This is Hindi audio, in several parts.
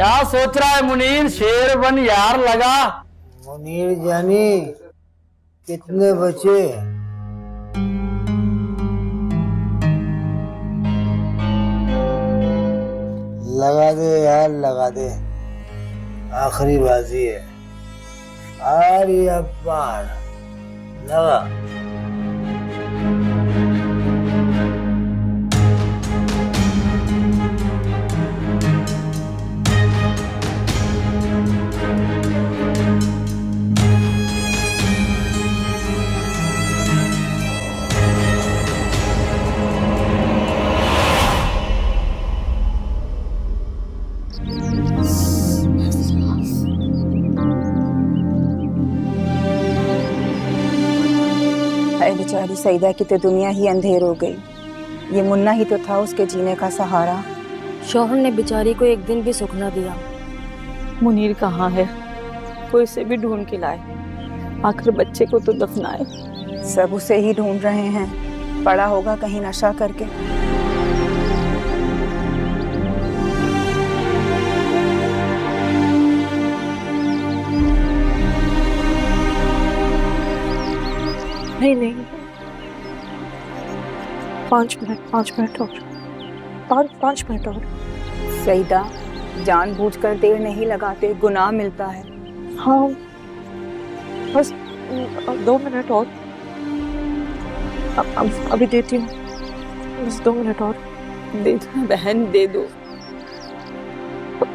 क्या सोच रहा है मुनीर? शेर बन यार लगा। मुनीर जानी कितने बचे? लगा दे यार, लगा दे। आखिरी बाजी है। पार या पार, लगा। बेचारी सईदा की तो दुनिया ही अंधेर हो गई। ये मुन्ना ही तो था उसके जीने का सहारा। शौहर ने बेचारी को एक दिन भी सुख न दिया। मुनीर कहाँ है? कोई उसे भी ढूंढ के लाए, आखिर बच्चे को तो दफनाए। सब उसे ही ढूंढ रहे हैं, पड़ा होगा कहीं नशा करके। नहीं नहीं, 5 मिनट और, 5 मिनट और। सईदा, जानबूझकर देर नहीं लगाते, गुनाह मिलता है। हाँ बस 2 मिनट और। अभी देती हूँ, बस 2 मिनट और। दे दो बहन, दे दो।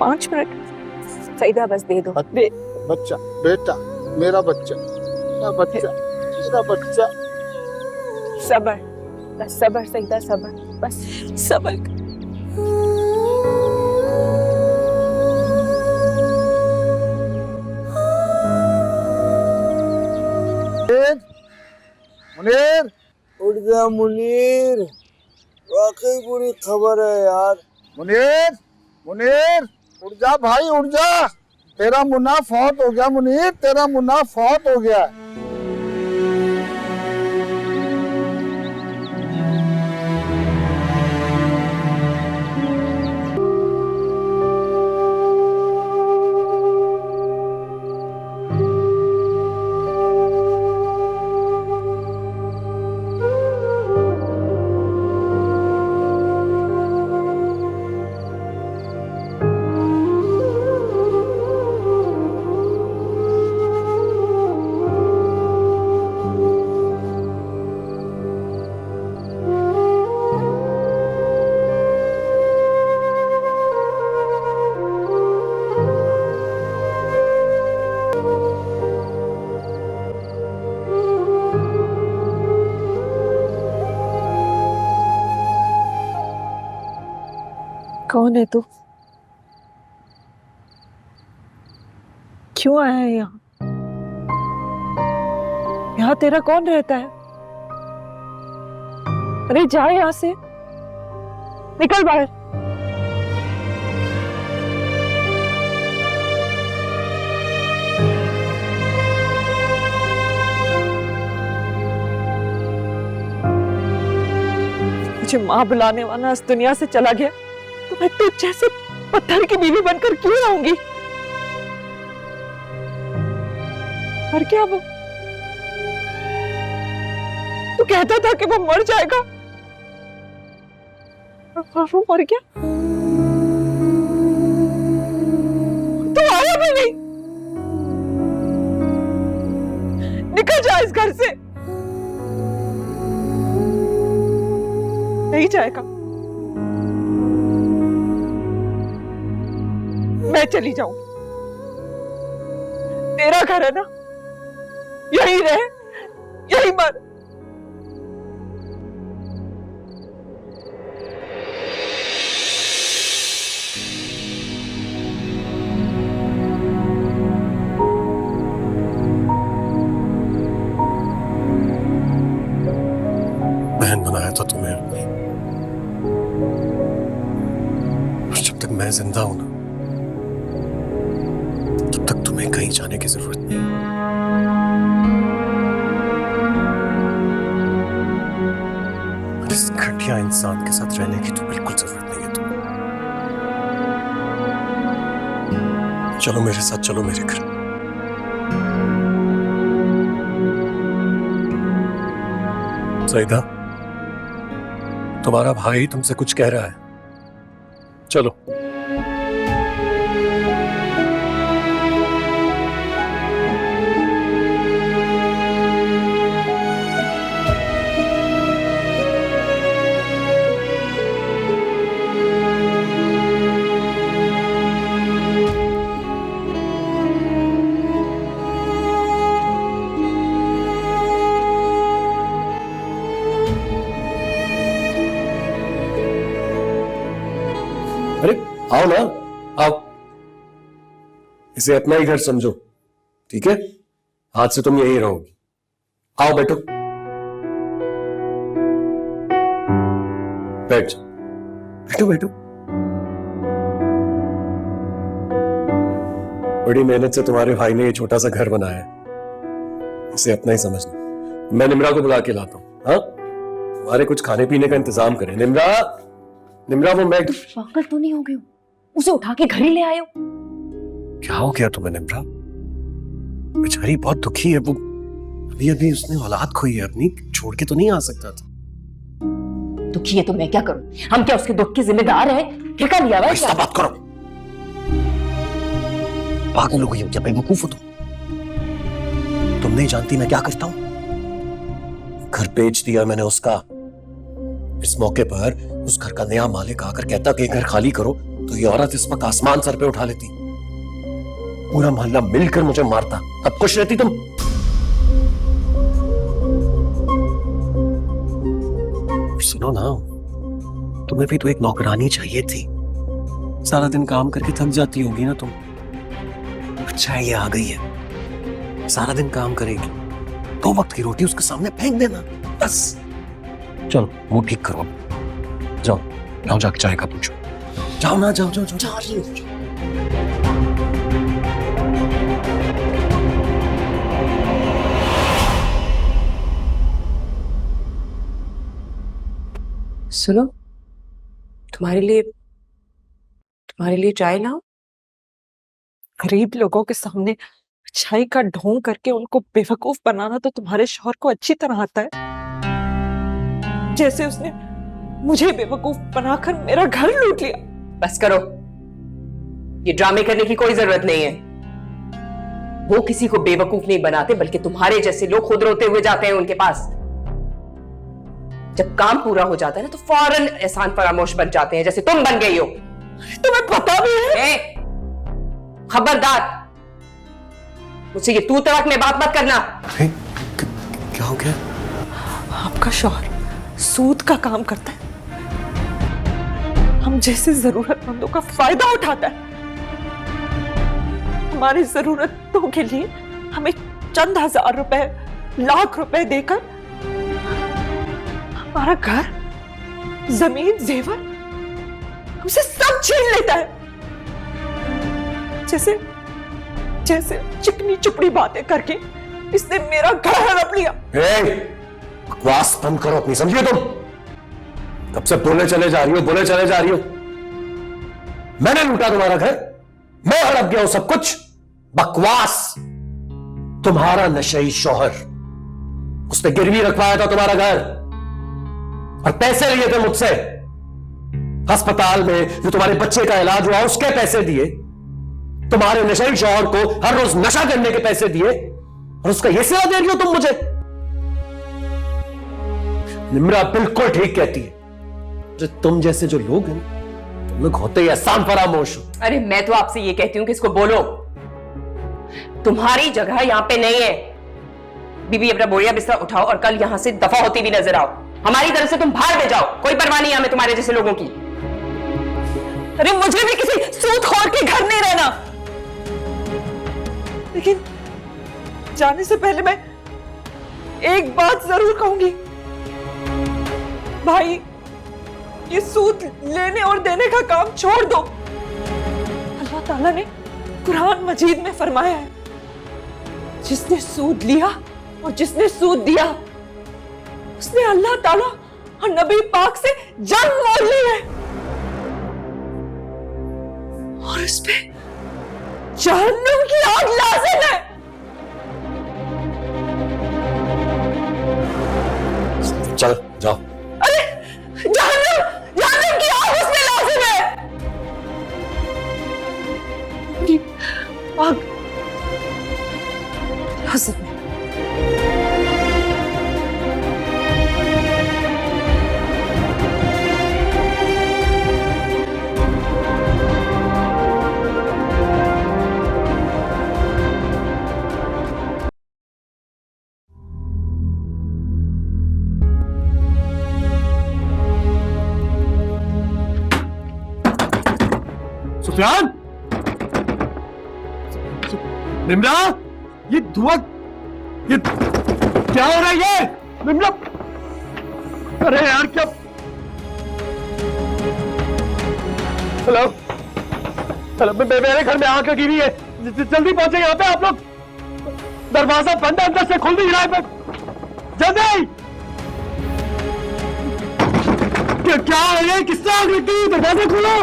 5 मिनट। सईदा बस दे दो। बच्चा, बेटा, मेरा बच्चा, मेरा बच्चा, मेरा बच्चा। सबर, बस सबर सईदा, सबर, बस सबर। मुनीर, उठ जा मुनीर। वाकई बुरी खबर है यार। मुनीर, मुनीर, उठ जा भाई, उठ जा। तेरा मुन्ना फौत हो गया मुनीर, तेरा मुन्ना फौत हो गया। कौन है तू? क्यों आया है यहाँ? यहाँ तेरा कौन रहता है? अरे जा यहाँ से, निकल बाहर। मुझे माँ बुलाने वाला इस दुनिया से चला गया तो मैं तुझ जैसे पत्थर की बीवी बनकर क्यों रहूंगी? और क्या वो तू कहता था कि वो मर जाएगा, और वो मर गया। तू आया भी नहीं। निकल जा इस घर से। नहीं जाएगा, मैं चली जाऊं। तेरा घर है ना, यही रहे, यही मर। बहन बनाया था तुम्हें अपनी, और जब तक मैं जिंदा हूं ना, तब तक तुम्हें कहीं जाने की जरूरत नहीं है। इस घटिया इंसान के साथ रहने की तो बिल्कुल जरूरत नहीं है तुम्हें। चलो मेरे साथ, चलो मेरे घर। सईदा, तुम्हारा भाई तुमसे कुछ कह रहा है, चलो। अरे आओ ना, आओ। इसे अपना ही घर समझो, ठीक है? आज से तुम यहीं रहोगी। आओ बैठो, बैठ जाओ, बैठो बैठो। बड़ी मेहनत से तुम्हारे भाई ने ये छोटा सा घर बनाया है, इसे अपना ही समझना। मैं निम्रा को बुला के लाता हूँ। हाँ, तुम्हारे कुछ खाने पीने का इंतजाम करें। निम्रा, निम्रा, वो मैं पागल तो नहीं हो गए हो? उसे उठा के घर ही ले आए हो? क्या हो गया तुम्हें निम्रा? बेचारी बहुत दुखी है वो, अभी अभी उसने औलाद खोई है अपनी, छोड़ के तो नहीं आ सकता था। दुखी है तो मैं क्या करूं? हम क्या उसके दुख के जिम्मेदार हैं? ठेका लिया हुआ है क्या? बात करो, पागल हो गई हो क्या? बेवकूफ हो तुम नहीं जानती मैं क्या करता हूं? घर बेच दिया मैंने उसका। इस मौके पर उस घर का नया मालिक आकर कहता कि घर खाली करो, तो ये औरत इस वक्त आसमान सर पे उठा लेती, पूरा मोहल्ला मिलकर मुझे मारता। अब खुश रहती तुम? सुनो ना, तुम्हें भी तो एक नौकरानी चाहिए थी। सारा दिन काम करके थक जाती होगी ना तुम। अच्छा है ये आ गई है, सारा दिन काम करेगी, 2 वक्त की रोटी उसके सामने फेंक देना बस। चलो वो ठीक करो, जाओ जाओ, जाके चाय का पूछो। जाओ ना, जाओ जाओ जाओ, जा रही हूँ। सुनो, तुम्हारे लिए चाय लाओ। गरीब लोगों के सामने अच्छाई का ढोंग करके उनको बेवकूफ बनाना तो तुम्हारे शौहर को अच्छी तरह आता है, जैसे उसने मुझे बेवकूफ बनाकर मेरा घर लूट लिया। बस करो, ये ड्रामे करने की कोई जरूरत नहीं है। वो किसी को बेवकूफ नहीं बनाते, बल्कि तुम्हारे जैसे लोग खुद रोते हुए जाते हैं उनके पास। जब काम पूरा हो जाता है ना, तो फौरन एहसान फरामोश बन जाते हैं, जैसे तुम बन गई हो। तुम्हें पता भी है? खबरदार, मुझसे ये तू तड़क में बात मत करना। क्या हो गया? आपका शौहर सूद का काम करता है, हम जैसे जरूरतमंदों का फायदा उठाता है। हमारी जरूरतों के लिए हमें चंद हजार रुपए, लाख रुपए देकर हमारा घर, जमीन, जेवर हमसे सब छीन लेता है। जैसे चिकनी चुपड़ी बातें करके इसने मेरा घर हड़प लिया। बकवास बंद करो अपनी, समझिए तुम? कब से बोले चले जा रही हो। मैंने लूटा तुम्हारा घर, मैं हड़प गया हूं सब कुछ। बकवास। तुम्हारा नशेई शौहर, उसने गिरवी रखवाया था तुम्हारा घर और पैसे लिए थे मुझसे। अस्पताल में जो तुम्हारे बच्चे का इलाज हुआ उसके पैसे दिए, तुम्हारे नशेई शौहर को हर रोज नशा करने के पैसे दिए, और उसका ये सेवा दे रही हो तुम मुझे। निम्रा बिल्कुल ठीक कहती है, जो तुम जैसे जो लोग हैं, तुम लोग होते ही एहसान फरामोश हो। अरे मैं तो आपसे ये कहती हूं कि इसको बोलो, तुम्हारी जगह यहां पे नहीं है। बीबी अपना बोरिया बिस्तर उठाओ और कल यहां से दफा होती भी नजर आओ। हमारी तरफ से तुम बाहर में जाओ, कोई परवाह नहीं हमें तुम्हारे जैसे लोगों की। अरे मुझे भी किसी सूदखोर के घर नहीं रहना, लेकिन जाने से पहले मैं एक बात जरूर कहूंगी। भाई, ये सूद लेने और देने का काम छोड़ दो। अल्लाह ताला ने कुरान मजीद में फरमाया है, जिसने सूद लिया और जिसने सूद दिया, उसने अल्लाह ताला और नबी पाक से जंग मोल ली है, और इस पे जहन्नुम की आग लाजिम है। चल जाओ। अरे जहन्नुम जहन्नुम की आग उसमें लाजिम है। की आग लाजिम है। सुफियान, निम्रा, ये धुआं, ये क्या हो रहा है ये? निम्रा, अरे यार क्या? हेलो, हेलो, मेरे घर में आग लगी हुई है, जल्दी पहुंचे यहाँ पे आप लोग। दरवाजा बंद है, अंदर से खुल नहीं रहा है, जल्दी। क्या है ये? किसने आग लगी? दरवाजा खोलो।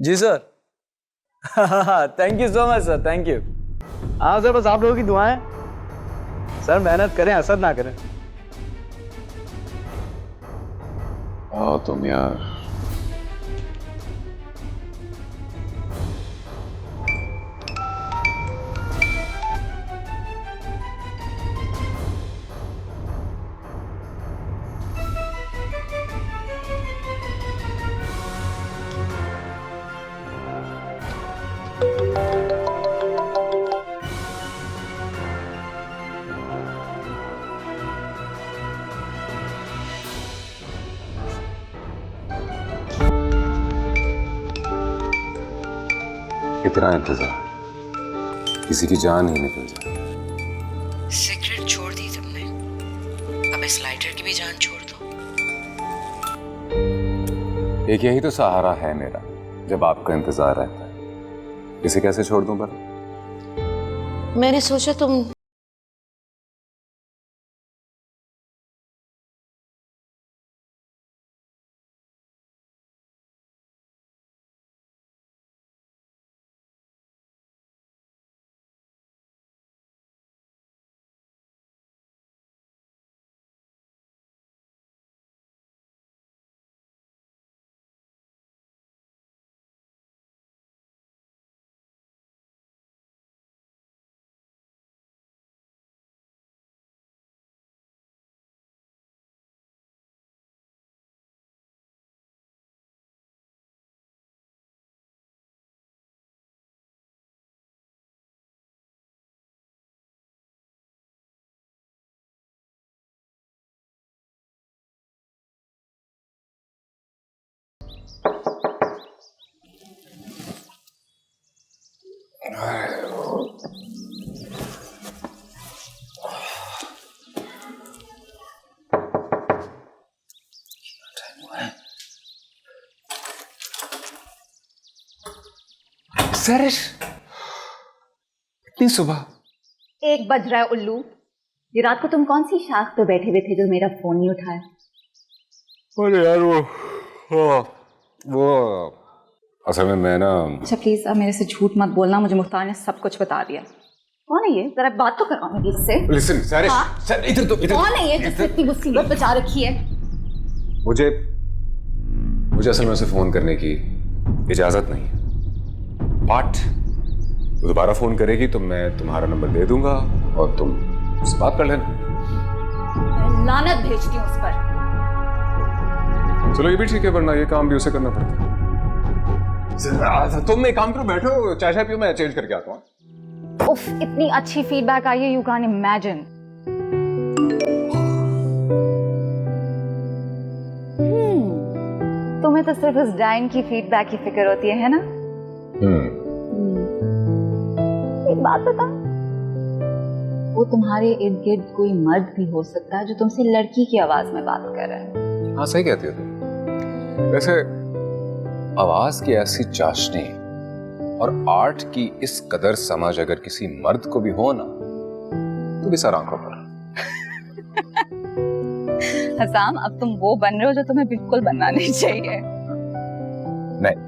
जी sir. Thank you so much sir, thank you. हाँ सर, बस आप लोगों की दुआएं। सर मेहनत करें, असर ना करें। आओ तुम यार। कितना इंतजार, किसी की जान ही निकल जाए। सिगरेट छोड़ दी तुमने, अब इस लाइटर की भी जान छोड़ दो। एक यही तो सहारा है मेरा जब आपका इंतजार रहता है। इसे कैसे छोड़ दूं भला? मैंने सोचा तुम सर इतनी सुबह 1 बज रहा है उल्लू। ये रात को तुम कौन सी शाख पे बैठे हुए थे जो मेरा फोन नहीं उठाया? अरे यार वो असल में मैं ना। अच्छा प्लीज अब मेरे से झूठ मत बोलना, मुझे मुख्तार ने सब कुछ बता दिया। कौन है ये? जरा बात तो करवाऊंगी इससे। लिसन सर, सर इधर तो इधर। कौन है ये जिसने इतनी मुसीबत बचा रखी है? मुझे मुझे असल में उसे फोन करने की इजाजत नहीं है, बट वो दोबारा फोन करेगी तो मैं तुम्हारा नंबर दे दूंगा और तुम उससे बात कर लेना। मैं लानत भेजती हूँ उस पर। चलो ये भी ठीक है, वरना ये काम भी उसे करना पड़ता है। तुम एक काम करो, बैठो, चाय शाय पियो, मैं चेंज करके आता हूँ। उफ, इतनी अच्छी फीडबैक आई है, यू कैन इमेजिन। तुम्हें तो सिर्फ उस डाइन की फीडबैक की फिक्र होती है ना? एक बात बता, वो तुम्हारे इर्द गिर्द कोई मर्द भी हो सकता है जो तुमसे लड़की की आवाज में बात कर रहा है। हाँ सही कहती हो तुम। वैसे आवाज की ऐसी चाशनी और आर्ट की इस कदर समझ अगर किसी मर्द को भी हो ना, तो भी सर आंखों पर। हसाम, अब तुम वो बन रहे हो जो तुम्हें बिल्कुल बनना नहीं चाहिए। नहीं,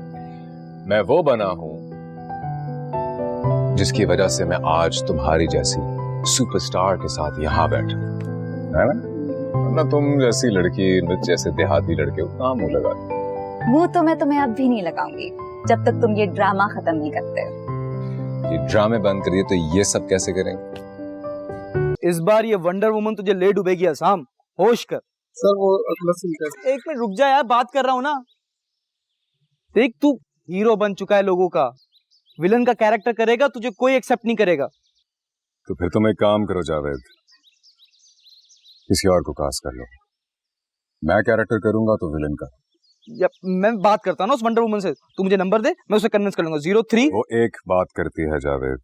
मैं वो बना हूं जिसकी वजह से मैं आज तुम्हारी जैसी सुपरस्टार के साथ यहां बैठा हूं, है ना? तुम जैसी लड़की मुझ जैसे देहाती लड़के उतना मुंह लगा। वो तो मैं तुम्हें अब भी नहीं लगाऊंगी जब तक तुम ये ड्रामा खत्म नहीं करते। ये ड्रामे बंद कर दिए तो ये सब कैसे करेंगे? इस बार ये वंडर वुमन तुझे ले डूबेगी असम, होश कर। सर वो अगला सीन कैसे? एक मिनट रुक जा यार, बात कर रहा हूं ना। देख, तू हीरो बन चुका है लोगों का, विलन का कैरेक्टर करेगा तुझे कोई एक्सेप्ट नहीं करेगा। तो फिर तुम एक काम करो जावेद, किसी और को कास्ट कर लो। मैं कैरेक्टर करूंगा तो विलन का। या मैं बात करता हूं ना उस वंडर वुमन से, तू मुझे नंबर दे, मैं उसे कन्विंस कर लूंगा। 03। वो एक बात करती है जावेद।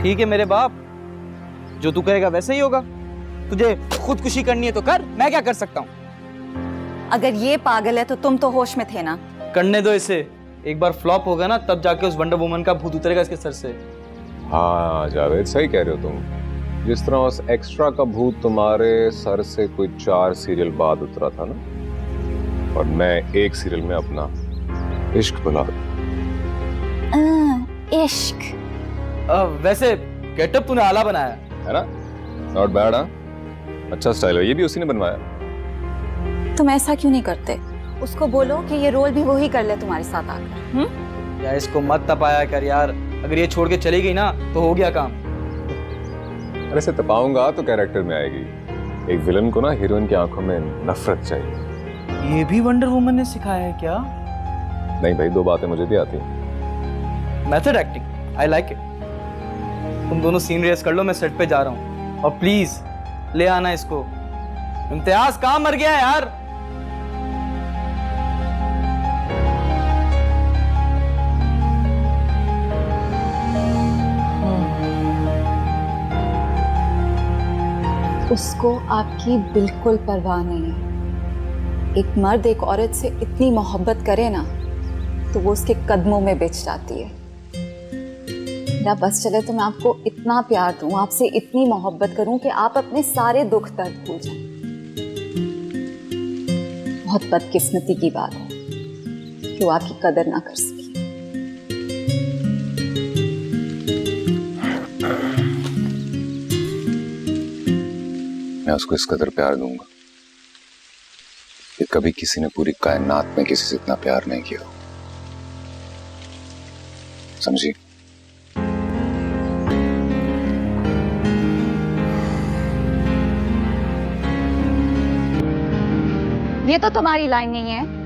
ठीक है मेरे बाप, जो तू कहेगा वैसे ही होगा। तुझे खुदकुशी करनी है तो कर, मैं क्या कर सकता हूँ? अगर ये पागल है तो तुम तो होश में थे ना। करने दो इसे, एक बार फ्लॉप होगा ना तब जाके उस वंडर वुमन का भूत उतरेगा इसके सर से। हाँ जावेद सही कह रहे हो तुम। जिस तरह उस एक्स्ट्रा का भूत तुम्हारे सर से कोई 4 सीरियल बाद उतरा था ना, और मैं एक सीरियल में अपना इश्क बुला इश्क। वैसे गेटअप तूने आला बनाया है ना, नॉट बैड। हाँ अच्छा स्टाइल है, ये भी उसी ने बनवाया। तुम ऐसा क्यों नहीं करते? उसको बोलो कि ये रोल भी वही कर ले तुम्हारे साथ आकर। यार इसको मत तपाया कर यार, अगर ये छोड़ के चली गई ना तो हो गया काम। अरे इसे तपाऊंगा तो कैरेक्टर में आएगी। एक विलन को ना हीरोइन की आंखों में नफरत चाहिए। ये भी वंडर वुमन ने सिखाया है क्या? नहीं भाई, 2 बातें मुझे भी आती हैं। Method acting, I like it. तुम दोनों सीन रेस कर लो, मैं सेट पे जा रहा हूँ, और प्लीज ले आना इसको। इम्तियाज कहाँ मर गया है यार? उसको आपकी बिल्कुल परवाह नहीं है। एक मर्द एक औरत से इतनी मोहब्बत करे ना तो वो उसके कदमों में बिछ जाती है। मेरा बस चले तो मैं आपको इतना प्यार दूं, आपसे इतनी मोहब्बत करूं कि आप अपने सारे दुख दर्द भूल जाएं। बहुत बदकिस्मती की बात है कि वो आपकी कदर ना कर सके। मैं उसको इस कदर प्यार दूंगा कि कभी किसी ने पूरी कायनात में किसी से इतना प्यार नहीं किया। समझी? ये तो तुम्हारी लाइन नहीं है।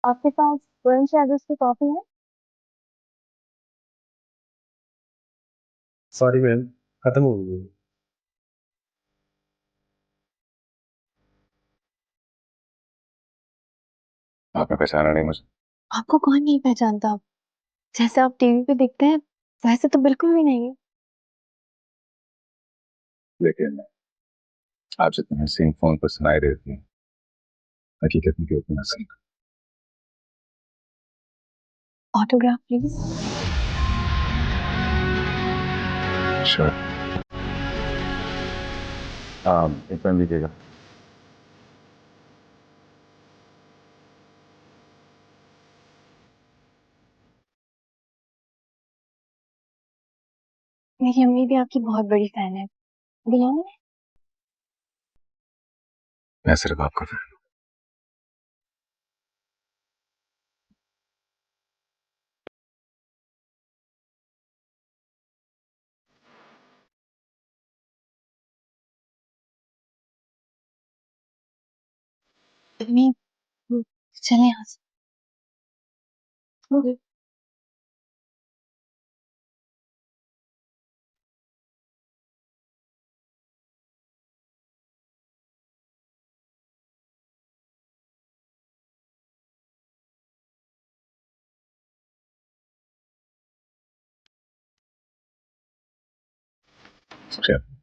आपके पास ब्रंच एड्रेस की कॉफी है? सॉरी मैम, खत्म हो गई। आपने पहचाना नहीं मुझे? आपको कौन नहीं पहचानता? जैसे आप टीवी पे दिखते हैं वैसे तो बिल्कुल भी नहीं। लेकिन आप जितने हसीन फोन पर सुनाई देती हैं, हकीकत में क्यों उतनी हसीन? Autograph please. श्योर। एक पेन लीजिएगा। मेरी अम्मी भी आपकी बहुत बड़ी फैन है, दिलाऊं? मैं सिर्फ आपका फैन हूं। अम्मी चले यहाँ से। शुक्रिया।